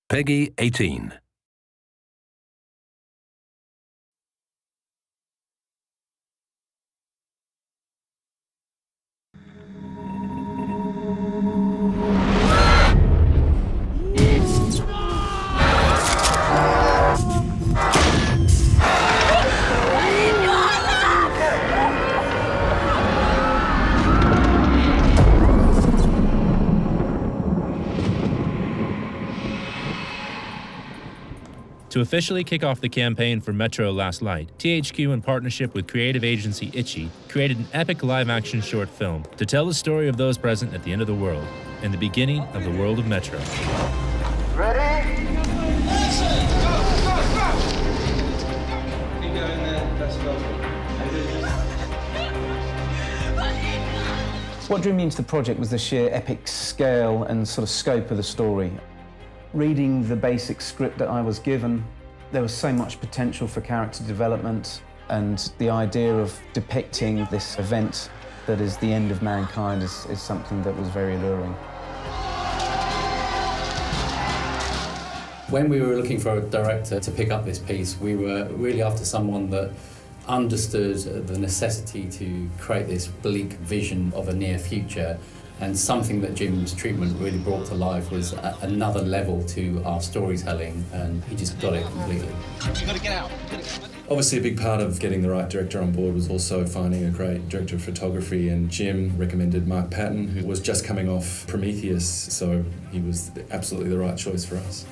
Peggy 18. To officially kick off the campaign for Metro Last Light, THQ, in partnership with creative agency Itchy, created an epic live-action short film to tell the story of those present at the end of the world and the beginning of the world of Metro. Ready? What drew me into the project was the sheer epic scale and sort of scope of the story. Reading the basic script that I was given, there was so much potential for character development, and the idea of depicting this event that is the end of mankind is something that was very alluring. When we were looking for a director to pick up this piece, we were really after someone that understood the necessity to create this bleak vision of a near future. And something that Jim's treatment really brought to life was another level to our storytelling, and he just got it completely. You gotta get out. Obviously, a big part of getting the right director on board was also finding a great director of photography, and Jim recommended Mark Patton, who was just coming off Prometheus, so he was absolutely the right choice for us.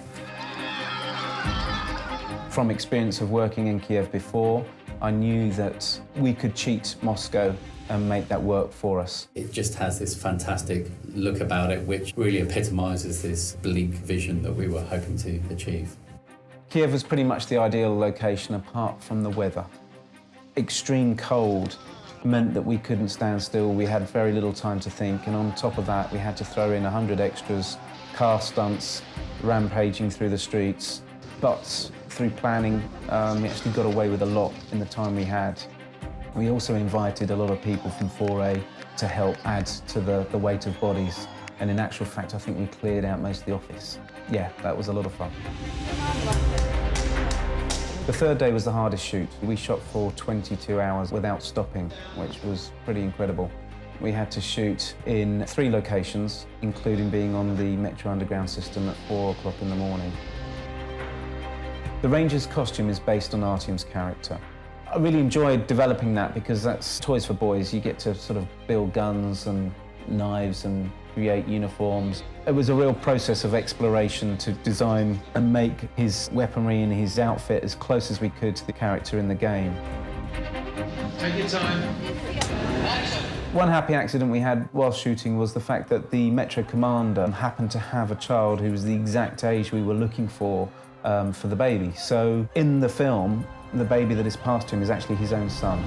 From experience of working in Kiev before, I knew that we could cheat Moscow and make that work for us. It just has this fantastic look about it, which really epitomises this bleak vision that we were hoping to achieve. Kiev was pretty much the ideal location apart from the weather. Extreme cold meant that we couldn't stand still, we had very little time to think, and on top of that we had to throw in 100 extras, car stunts, rampaging through the streets. But through planning, we actually got away with a lot in the time we had. We also invited a lot of people from 4A to help add to the weight of bodies. And in actual fact, I think we cleared out most of the office. Yeah, that was a lot of fun. The third day was the hardest shoot. We shot for 22 hours without stopping, which was pretty incredible. We had to shoot in 3 locations, including being on the Metro Underground system at 4 o'clock in the morning. The Ranger's costume is based on Artyom's character. I really enjoyed developing that because that's toys for boys. You get to sort of build guns and knives and create uniforms. It was a real process of exploration to design and make his weaponry and his outfit as close as we could to the character in the game. Take your time. One happy accident we had while shooting was the fact that the Metro commander happened to have a child who was the exact age we were looking for the baby. So in the film, the baby that is passed to him is actually his own son.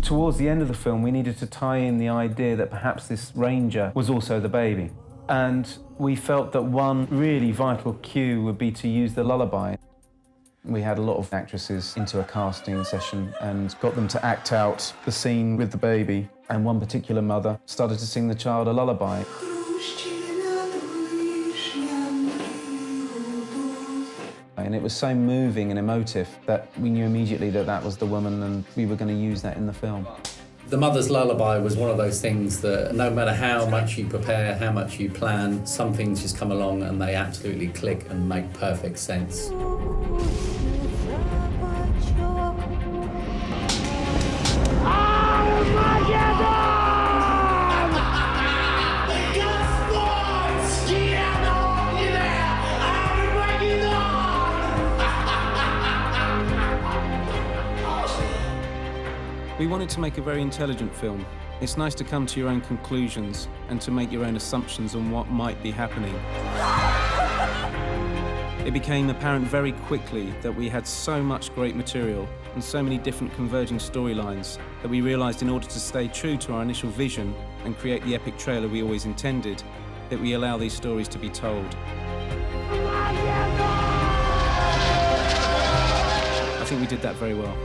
Towards the end of the film, we needed to tie in the idea that perhaps this ranger was also the baby. And we felt that one really vital cue would be to use the lullaby. We had a lot of actresses into a casting session and got them to act out the scene with the baby. And one particular mother started to sing the child a lullaby. And it was so moving and emotive that we knew immediately that that was the woman and we were going to use that in the film. The Mother's Lullaby was one of those things that no matter how much you prepare, how much you plan, some things just come along and they absolutely click and make perfect sense. We wanted to make a very intelligent film. It's nice to come to your own conclusions and to make your own assumptions on what might be happening. It became apparent very quickly that we had so much great material and so many different converging storylines that we realized in order to stay true to our initial vision and create the epic trailer we always intended, that we allow these stories to be told. I think we did that very well.